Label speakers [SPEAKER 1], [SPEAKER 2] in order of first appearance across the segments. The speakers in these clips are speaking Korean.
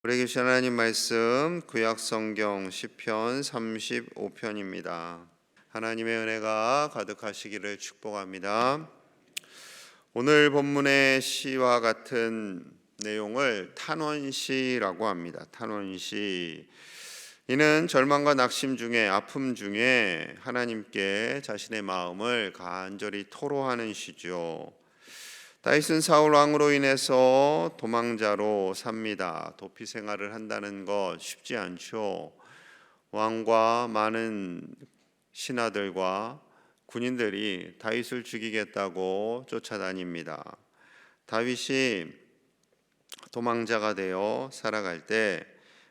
[SPEAKER 1] 우리 계신 하나님 말씀 구약 성경 시편 35편입니다. 하나님의 은혜가 가득하시기를 축복합니다. 오늘 본문의 시와 같은 내용을 탄원시라고 합니다. 탄원시. 이는 절망과 낙심 중에, 아픔 중에 하나님께 자신의 마음을 간절히 토로하는 시죠. 다윗은 사울 왕으로 인해서 도망자로 삽니다. 도피 생활을 한다는 것 쉽지 않죠. 왕과 많은 신하들과 군인들이 다윗을 죽이겠다고 쫓아다닙니다. 다윗이 도망자가 되어 살아갈 때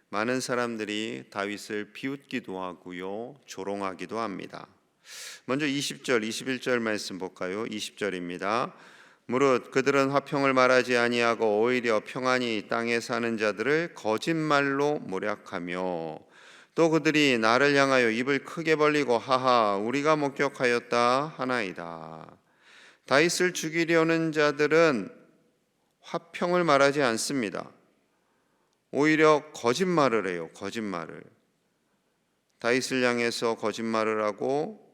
[SPEAKER 1] 많은 사람들이 다윗을 비웃기도 하고요, 조롱하기도 합니다. 먼저 20절, 21절 말씀 볼까요? 20절입니다. 무릇 그들은 화평을 말하지 아니하고 오히려 평안히 땅에 사는 자들을 거짓말로 모략하며 또 그들이 나를 향하여 입을 크게 벌리고 하하 우리가 목격하였다 하나이다. 다윗을 죽이려는 자들은 화평을 말하지 않습니다. 오히려 거짓말을 해요. 거짓말을. 다윗을 향해서 거짓말을 하고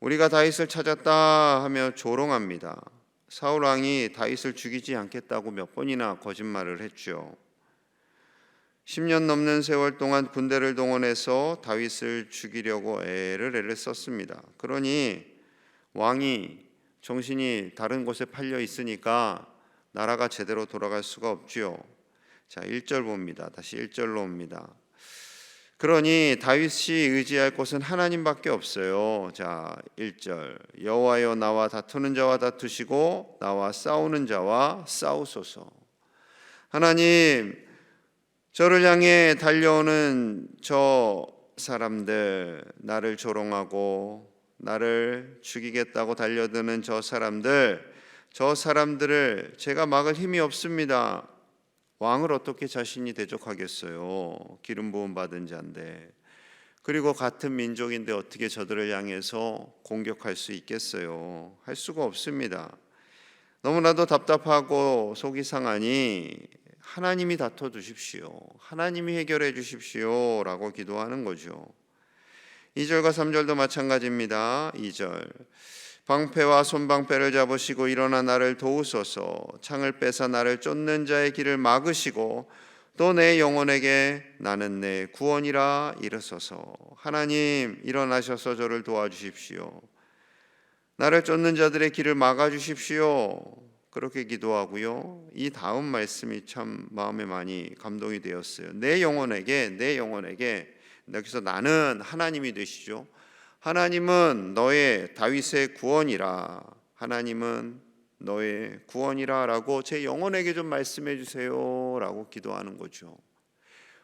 [SPEAKER 1] 우리가 다윗을 찾았다 하며 조롱합니다. 사울 왕이 다윗을 죽이지 않겠다고 몇 번이나 거짓말을 했죠. 10년 넘는 세월 동안 군대를 동원해서 다윗을 죽이려고 애를 썼습니다. 그러니 왕이 정신이 다른 곳에 팔려 있으니까 나라가 제대로 돌아갈 수가 없지요. 자, 1절 봅니다. 다시 1절로 옵니다. 그러니 다윗이 의지할 곳은 하나님밖에 없어요. 자, 1절. 여호와여 나와 다투는 자와 다투시고 나와 싸우는 자와 싸우소서. 하나님, 저를 향해 달려오는 저 사람들, 나를 조롱하고 나를 죽이겠다고 달려드는 저 사람들을 제가 막을 힘이 없습니다. 왕을 어떻게 자신이 대적하겠어요? 기름 부음 받은 자인데. 그리고 같은 민족인데 어떻게 저들을 향해서 공격할 수 있겠어요? 할 수가 없습니다. 너무나도 답답하고 속이 상하니 하나님이 다퉈 주십시오. 하나님이 해결해 주십시오 라고 기도하는 거죠. 2절과 3절도 마찬가지입니다. 2절. 방패와 손방패를 잡으시고 일어나 나를 도우소서. 창을 빼사 나를 쫓는 자의 길을 막으시고 또 내 영혼에게 나는 내 구원이라 이르소서. 하나님 일어나셔서 저를 도와주십시오. 나를 쫓는 자들의 길을 막아주십시오. 그렇게 기도하고요. 이 다음 말씀이 참 마음에 많이 감동이 되었어요. 내 영혼에게 여기서 나는 하나님이 되시죠. 하나님은 너의 다윗의 구원이라. 하나님은 너의 구원이라 라고 제 영혼에게 좀 말씀해 주세요 라고 기도하는 거죠.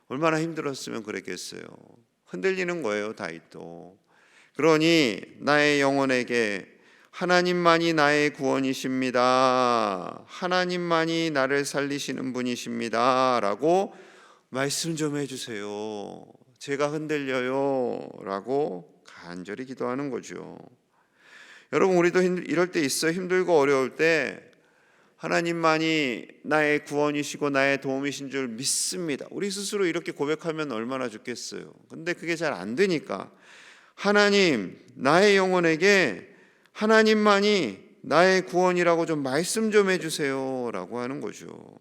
[SPEAKER 1] 얼마나 힘들었으면 그랬겠어요. 흔들리는 거예요, 다윗도. 그러니 나의 영혼에게 하나님만이 나의 구원이십니다. 하나님만이 나를 살리시는 분이십니다 라고 말씀 좀 해주세요. 제가 흔들려요 라고 간절히 기도하는 거죠. 여러분, 우리도 이럴 때 있어요. 힘들고 어려울 때 하나님만이 나의 구원이시고 나의 도움이신 줄 믿습니다. 우리 스스로 이렇게 고백하면 얼마나 좋겠어요. 근데 그게 잘 안 되니까 하나님, 나의 영혼에게 하나님만이 나의 구원이라고 좀 말씀 좀 해주세요 라고 하는 거죠.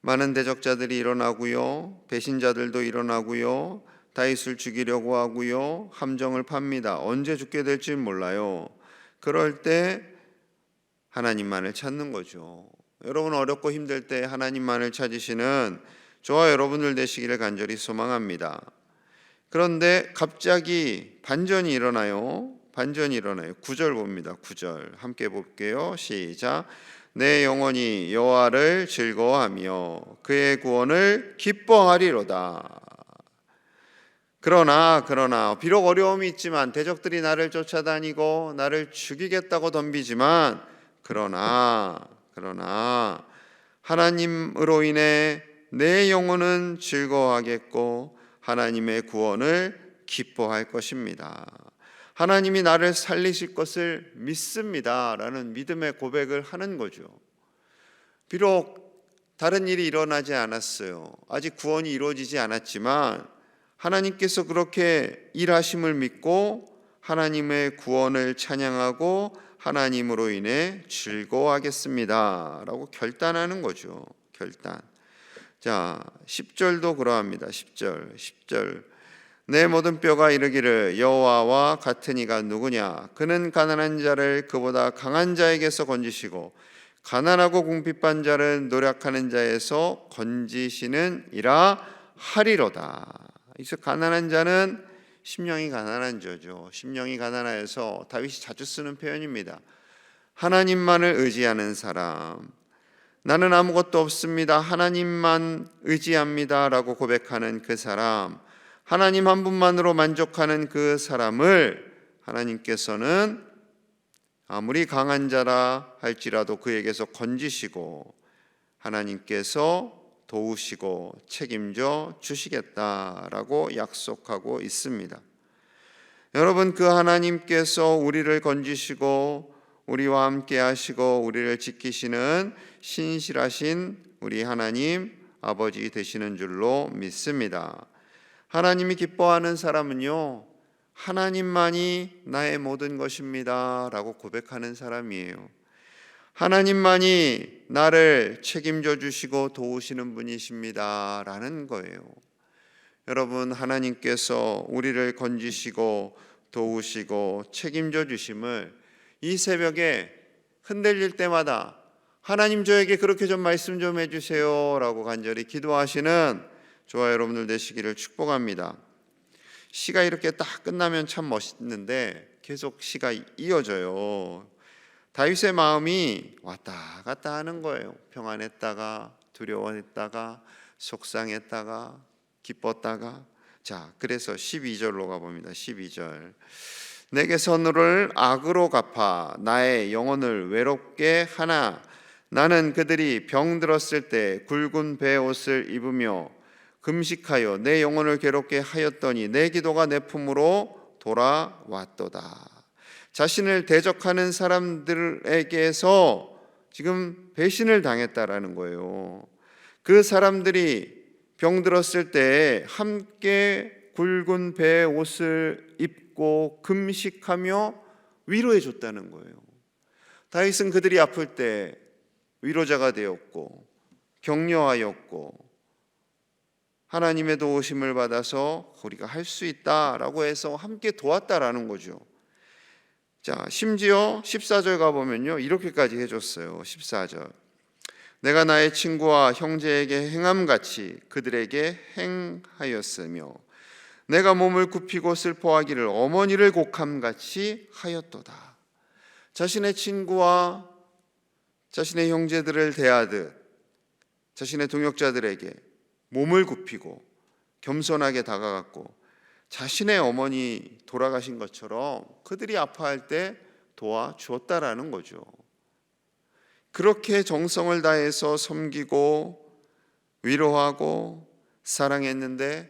[SPEAKER 1] 많은 대적자들이 일어나고요, 배신자들도 일어나고요, 다윗을 죽이려고 하고요, 함정을 팝니다. 언제 죽게 될지 몰라요. 그럴 때 하나님만을 찾는 거죠. 여러분, 어렵고 힘들 때 하나님만을 찾으시는 저와 여러분들 되시기를 간절히 소망합니다. 그런데 갑자기 반전이 일어나요. 9절 봅니다. 9절 함께 볼게요. 시작. 내 영혼이 여호와를 즐거워하며 그의 구원을 기뻐하리로다. 그러나 비록 어려움이 있지만 대적들이 나를 쫓아다니고 나를 죽이겠다고 덤비지만 그러나 하나님으로 인해 내 영혼은 즐거워하겠고 하나님의 구원을 기뻐할 것입니다. 하나님이 나를 살리실 것을 믿습니다 라는 믿음의 고백을 하는 거죠. 비록 다른 일이 일어나지 않았어요. 아직 구원이 이루어지지 않았지만 하나님께서 그렇게 일하심을 믿고 하나님의 구원을 찬양하고 하나님으로 인해 즐거워하겠습니다 라고 결단하는 거죠. 결단. 자, 10절도 그러합니다. 10절 내 모든 뼈가 이르기를 여호와와 같은 이가 누구냐. 그는 가난한 자를 그보다 강한 자에게서 건지시고 가난하고 궁핍한 자를 노력하는 자에서 건지시는 이라 하리로다. 그래서 가난한 자는 심령이 가난한 자죠. 심령이 가난하여서 다윗이 자주 쓰는 표현입니다. 하나님만을 의지하는 사람, 나는 아무것도 없습니다, 하나님만 의지합니다 라고 고백하는 그 사람, 하나님 한 분만으로 만족하는 그 사람을 하나님께서는 아무리 강한 자라 할지라도 그에게서 건지시고 하나님께서 도우시고 책임져 주시겠다라고 약속하고 있습니다. 여러분, 그 하나님께서 우리를 건지시고 우리와 함께 하시고 우리를 지키시는 신실하신 우리 하나님 아버지 되시는 줄로 믿습니다. 하나님이 기뻐하는 사람은요, 하나님만이 나의 모든 것입니다 라고 고백하는 사람이에요. 하나님만이 나를 책임져 주시고 도우시는 분이십니다 라는 거예요. 여러분, 하나님께서 우리를 건지시고 도우시고 책임져 주심을 이 새벽에 흔들릴 때마다 하나님 저에게 그렇게 좀 말씀 좀 해주세요 라고 간절히 기도하시는 저와 여러분들 되시기를 축복합니다. 시가 이렇게 딱 끝나면 참 멋있는데 계속 시가 이어져요. 다윗의 마음이 왔다 갔다 하는 거예요. 평안했다가 두려워했다가 속상했다가 기뻤다가. 자, 그래서 12절로 가봅니다. 12절 내게 선을 악으로 갚아 나의 영혼을 외롭게 하나. 나는 그들이 병들었을 때 굵은 베옷을 입으며 금식하여 내 영혼을 괴롭게 하였더니 내 기도가 내 품으로 돌아왔도다. 자신을 대적하는 사람들에게서 지금 배신을 당했다라는 거예요. 그 사람들이 병들었을 때 함께 굵은 베옷을 입고 금식하며 위로해 줬다는 거예요. 다윗은 그들이 아플 때 위로자가 되었고 격려하였고 하나님의 도우심을 받아서 우리가 할 수 있다라고 해서 함께 도왔다라는 거죠. 자, 심지어 14절 가보면요, 이렇게까지 해줬어요. 14절 내가 나의 친구와 형제에게 행함같이 그들에게 행하였으며 내가 몸을 굽히고 슬퍼하기를 어머니를 곡함같이 하였도다. 자신의 친구와 자신의 형제들을 대하듯 자신의 동역자들에게 몸을 굽히고 겸손하게 다가갔고 자신의 어머니 돌아가신 것처럼 그들이 아파할 때 도와주었다라는 거죠. 그렇게 정성을 다해서 섬기고 위로하고 사랑했는데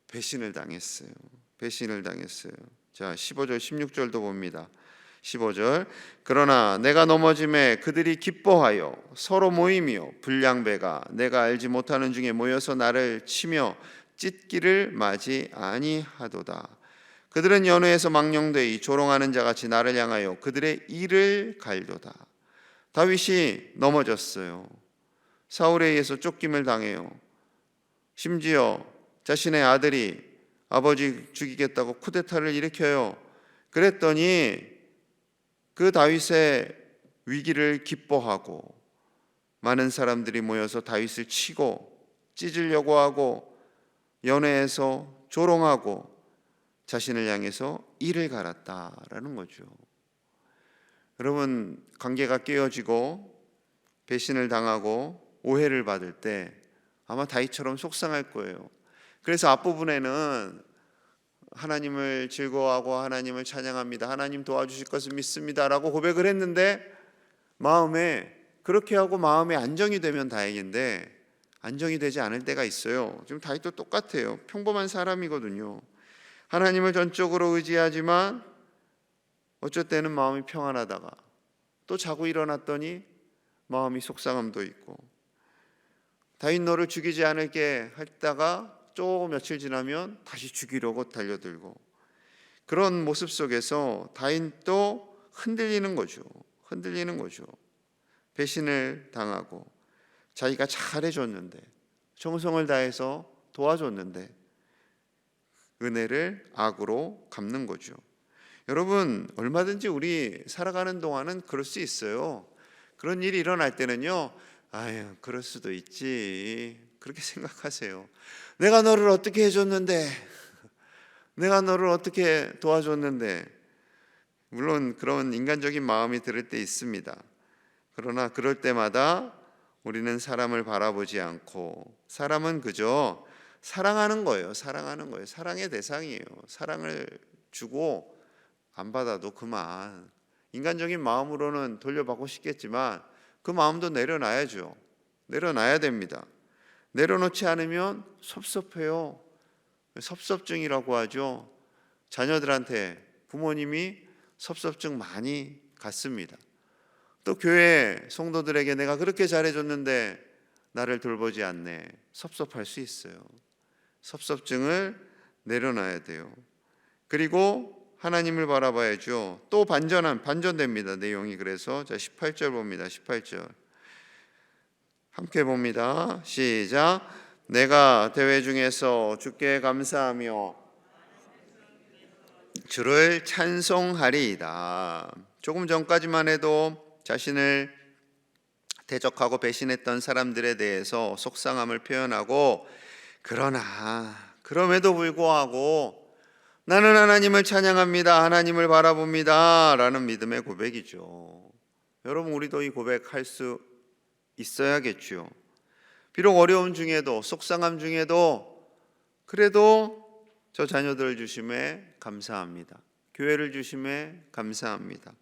[SPEAKER 1] 배신을 당했어요. 배신을 당했어요. 자, 15절 16절도 봅니다. 15절 그러나 내가 넘어짐에 그들이 기뻐하여 서로 모이며 불량배가 내가 알지 못하는 중에 모여서 나를 치며 찢기를 마지 아니하도다. 그들은 연회에서 망령되이 조롱하는 자같이 나를 향하여 그들의 이를 갈도다. 다윗이 넘어졌어요. 사울에 의해서 쫓김을 당해요. 심지어 자신의 아들이 아버지 죽이겠다고 쿠데타를 일으켜요. 그랬더니 그 다윗의 위기를 기뻐하고 많은 사람들이 모여서 다윗을 치고 찢으려고 하고 연회에서 조롱하고 자신을 향해서 이를 갈았다라는 거죠. 여러분, 관계가 깨어지고 배신을 당하고 오해를 받을 때 아마 다윗처럼 속상할 거예요. 그래서 앞부분에는 하나님을 즐거워하고 하나님을 찬양합니다, 하나님 도와주실 것을 믿습니다 라고 고백을 했는데 마음에 그렇게 하고 마음에 안정이 되면 다행인데 안정이 되지 않을 때가 있어요. 지금 다윗도 똑같아요. 평범한 사람이거든요. 하나님을 전적으로 의지하지만 어쩔 때는 마음이 평안하다가 또 자고 일어났더니 마음이 속상함도 있고 다윗 너를 죽이지 않을게 했다가 또 며칠 지나면 다시 죽이려고 달려들고, 그런 모습 속에서 다윗도 흔들리는 거죠. 흔들리는 거죠. 배신을 당하고 자기가 잘해줬는데, 정성을 다해서 도와줬는데 은혜를 악으로 갚는 거죠. 여러분, 얼마든지 우리 살아가는 동안은 그럴 수 있어요. 그런 일이 일어날 때는요, 아유, 그럴 수도 있지, 그렇게 생각하세요. 내가 너를 어떻게 해줬는데, 내가 너를 어떻게 도와줬는데. 물론 그런 인간적인 마음이 들을 때 있습니다. 그러나 그럴 때마다 우리는 사람을 바라보지 않고, 사람은 그저 사랑하는 거예요. 사랑하는 거예요. 사랑의 대상이에요. 사랑을 주고 안 받아도 그만. 인간적인 마음으로는 돌려받고 싶겠지만 그 마음도 내려놔야죠. 내려놔야 됩니다. 내려놓지 않으면 섭섭해요. 섭섭증이라고 하죠. 자녀들한테 부모님이 섭섭증 많이 갖습니다. 또 교회 성도들에게 내가 그렇게 잘해줬는데 나를 돌보지 않네, 섭섭할 수 있어요. 섭섭증을 내려놔야 돼요. 그리고 하나님을 바라봐야죠. 또 반전됩니다, 내용이. 그래서 자 18절 봅니다. 18절 함께 봅니다. 시작. 내가 대회 중에서 주께 감사하며 주를 찬송하리이다. 조금 전까지만 해도 자신을 대적하고 배신했던 사람들에 대해서 속상함을 표현하고, 그러나 그럼에도 불구하고 나는 하나님을 찬양합니다, 하나님을 바라봅니다 라는 믿음의 고백이죠. 여러분, 우리도 이 고백할 수 있어야겠죠. 비록 어려움 중에도, 속상함 중에도, 그래도 저 자녀들을 주심에 감사합니다, 교회를 주심에 감사합니다.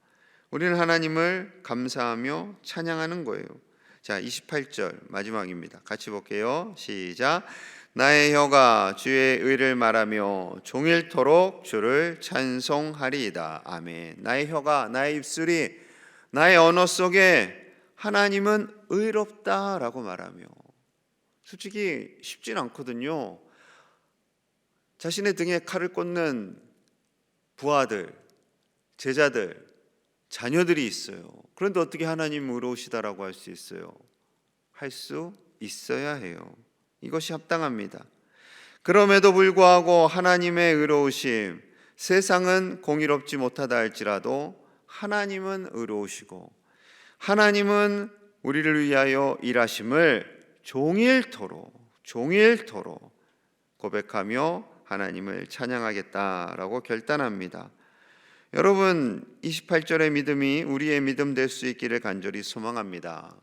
[SPEAKER 1] 우리는 하나님을 감사하며 찬양하는 거예요. 자 28절 마지막입니다. 같이 볼게요. 시작. 나의 혀가 주의 의를 말하며 종일토록 주를 찬송하리이다. 아멘. 나의 혀가, 나의 입술이, 나의 언어 속에 하나님은 의롭다라고 말하며. 솔직히 쉽진 않거든요. 자신의 등에 칼을 꽂는 부하들, 제자들, 자녀들이 있어요. 그런데 어떻게 하나님 의로우시다라고 할 수 있어요? 할 수 있어야 해요. 이것이 합당합니다. 그럼에도 불구하고 하나님의 의로우심, 세상은 공의롭지 못하다 할지라도 하나님은 의로우시고 하나님은 우리를 위하여 일하심을 종일토록 고백하며 하나님을 찬양하겠다라고 결단합니다. 여러분, 28절의 믿음이 우리의 믿음 될 수 있기를 간절히 소망합니다.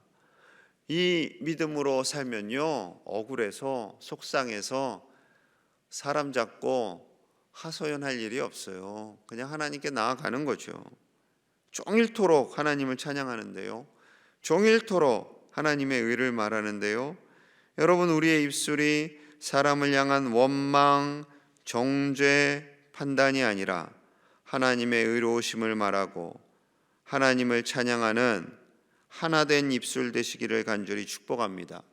[SPEAKER 1] 이 믿음으로 살면요, 억울해서 속상해서 사람 잡고 하소연할 일이 없어요. 그냥 하나님께 나아가는 거죠. 종일토록 하나님을 찬양하는데요, 종일토록 하나님의 의를 말하는데요, 여러분, 우리의 입술이 사람을 향한 원망, 정죄, 판단이 아니라 하나님의 의로우심을 말하고 하나님을 찬양하는 하나된 입술 되시기를 간절히 축복합니다.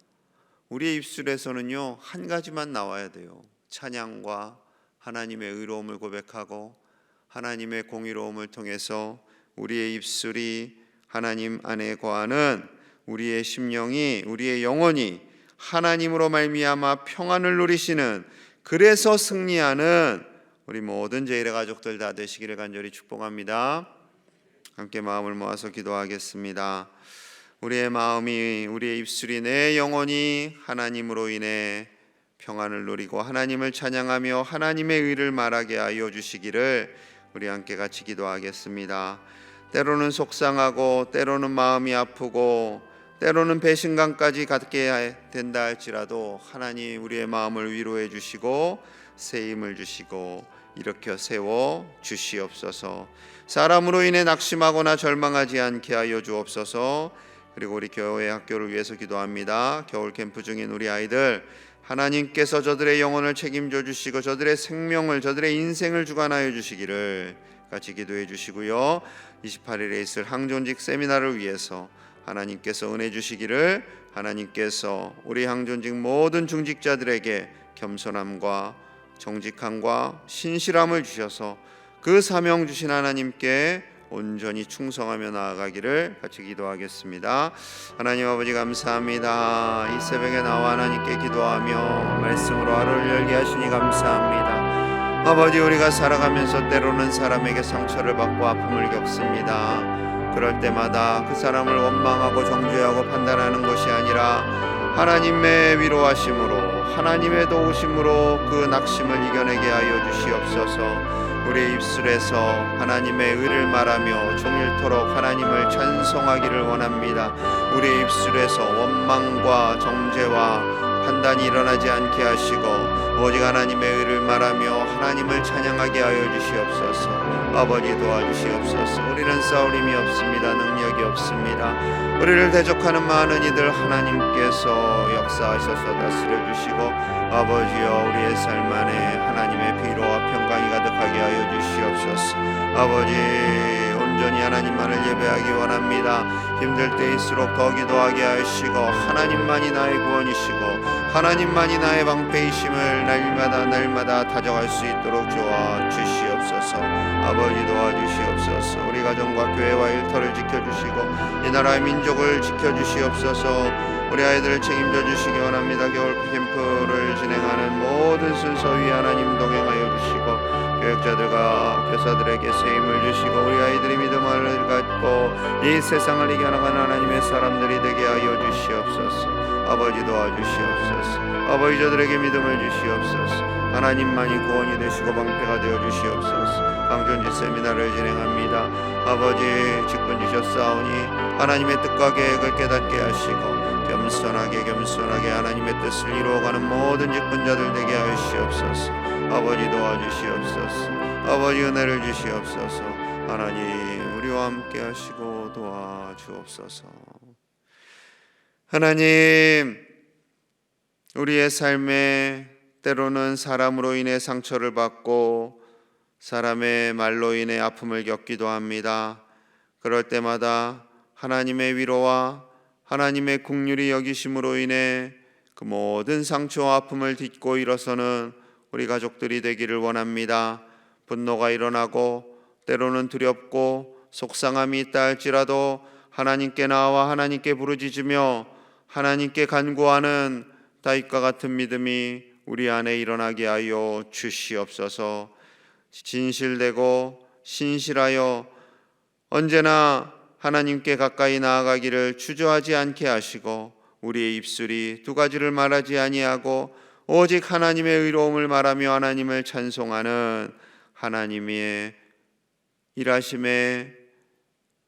[SPEAKER 1] 우리의 입술에서는요, 한 가지만 나와야 돼요. 찬양과 하나님의 의로움을 고백하고 하나님의 공의로움을 통해서 우리의 입술이 하나님 안에 거하는 우리의 심령이, 우리의 영혼이 하나님으로 말미암아 평안을 누리시는, 그래서 승리하는 우리 모든 제일의 가족들 다 되시기를 간절히 축복합니다. 함께 마음을 모아서 기도하겠습니다. 우리의 마음이, 우리의 입술이, 내 영혼이 하나님으로 인해 평안을 누리고 하나님을 찬양하며 하나님의 의를 말하게 하여 주시기를 우리 함께 같이 기도하겠습니다. 때로는 속상하고 때로는 마음이 아프고 때로는 배신감까지 갖게 된다 할지라도 하나님, 우리의 마음을 위로해 주시고 새 힘을 주시고 일으켜 세워 주시옵소서. 사람으로 인해 낙심하거나 절망하지 않게 하여 주옵소서. 그리고 우리 교회 학교를 위해서 기도합니다. 겨울 캠프 중인 우리 아이들, 하나님께서 저들의 영혼을 책임져 주시고 저들의 생명을, 저들의 인생을 주관하여 주시기를 같이 기도해 주시고요. 28일에 있을 항존직 세미나를 위해서 하나님께서 은혜 주시기를, 하나님께서 우리 항존직 모든 중직자들에게 겸손함과 정직함과 신실함을 주셔서 그 사명 주신 하나님께 온전히 충성하며 나아가기를 같이 기도하겠습니다. 하나님 아버지 감사합니다. 이 새벽에 나와 하나님께 기도하며 말씀으로 하루를 열게 하시니 감사합니다. 아버지, 우리가 살아가면서 때로는 사람에게 상처를 받고 아픔을 겪습니다. 그럴 때마다 그 사람을 원망하고 정죄하고 판단하는 것이 아니라 하나님의 위로하심으로, 하나님의 도우심으로 그 낙심을 이겨내게 하여 주시옵소서. 우리의 입술에서 하나님의 의를 말하며 종일토록 하나님을 찬송하기를 원합니다. 우리의 입술에서 원망과 정죄와 판단이 일어나지 않게 하시고 오직 하나님의 의를 말하며 하나님을 찬양하게 하여 주시옵소서. 아버지 도와주시옵소서. 우리는 싸울 힘이 없습니다. 능력이 없습니다. 우리를 대적하는 많은 이들 하나님께서 역사하셔서 다스려 주시고 아버지여, 우리의 삶 안에 하나님의 비로와 평강이 가득하게 하여 주시옵소서. 아버지, 온전히 하나님만을 예배하기 원합니다. 힘들 때일수록 더 기도하게 하시고 하나님만이 나의 구원이시고 하나님만이 나의 방패이심을 날마다 다져갈 수 있도록 도와 주시옵소서. 아버지 도와주시옵소서. 우리 가정과 교회와 일터를 지켜주시고 이 나라의 민족을 지켜주시옵소서. 우리 아이들을 책임져 주시기 원합니다. 겨울 캠프를 진행하는 모든 순서 위에 하나님 동행하여 주시고 교육자들과 교사들에게 새 힘을 주시고 우리 아이들이 믿음을 갖고 이 세상을 이겨나가는 하나님의 사람들이 되게 하여 주시옵소서. 아버지 도와주시옵소서. 아버지, 저들에게 믿음을 주시옵소서. 하나님만이 구원이 되시고 방패가 되어 주시옵소서. 강존지 세미나를 진행합니다. 아버지, 직분 주셨사오니 하나님의 뜻과 계획을 깨닫게 하시고 겸손하게 하나님의 뜻을 이루어가는 모든 직분자들 되게 하시옵소서. 아버지 도와주시옵소서. 아버지 은혜를 주시옵소서. 하나님, 우리와 함께 하시고 도와주옵소서. 하나님, 우리의 삶에 때로는 사람으로 인해 상처를 받고 사람의 말로 인해 아픔을 겪기도 합니다. 그럴 때마다 하나님의 위로와 하나님의 긍휼히 여기심으로 인해 그 모든 상처와 아픔을 딛고 일어서는 우리 가족들이 되기를 원합니다. 분노가 일어나고 때로는 두렵고 속상함이 있다 할지라도 하나님께 나와 하나님께 부르짖으며 하나님께 간구하는 다윗과 같은 믿음이 우리 안에 일어나게 하여 주시옵소서. 진실되고 신실하여 언제나 하나님께 가까이 나아가기를 주저하지 않게 하시고 우리의 입술이 두 가지를 말하지 아니하고 오직 하나님의 의로움을 말하며 하나님을 찬송하는 하나님의 일하심에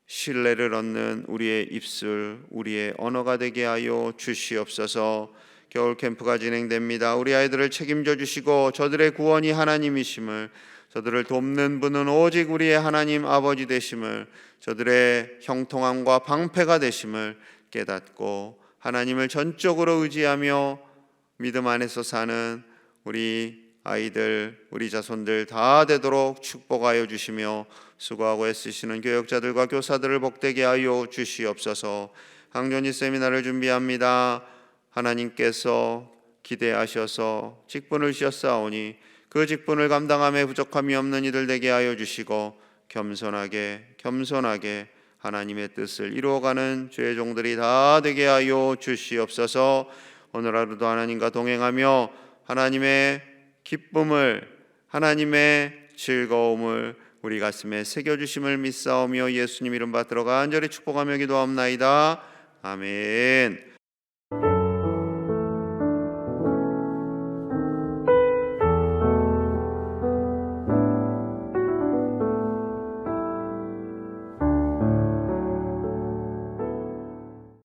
[SPEAKER 1] 신뢰를 얻는 우리의 입술, 우리의 언어가 되게 하여 주시옵소서. 겨울 캠프가 진행됩니다. 우리 아이들을 책임져 주시고 저들의 구원이 하나님이심을, 저들을 돕는 분은 오직 우리의 하나님 아버지 되심을, 저들의 형통함과 방패가 되심을 깨닫고 하나님을 전적으로 의지하며 믿음 안에서 사는 우리 아이들, 우리 자손들 다 되도록 축복하여 주시며 수고하고 애쓰시는 교역자들과 교사들을 복되게 하여 주시옵소서. 항존지 세미나를 준비합니다. 하나님께서 기대하셔서 직분을 주셨사오니 그 직분을 감당함에 부족함이 없는 이들 되게 하여 주시고 겸손하게 하나님의 뜻을 이루어가는 주의 종들이 다 되게 하여 주시옵소서. 오늘 하루도 하나님과 동행하며 하나님의 기쁨을, 하나님의 즐거움을 우리 가슴에 새겨주심을 믿사오며 예수님 이름 받들어 간절히 축복하며 기도하옵나이다. 아멘.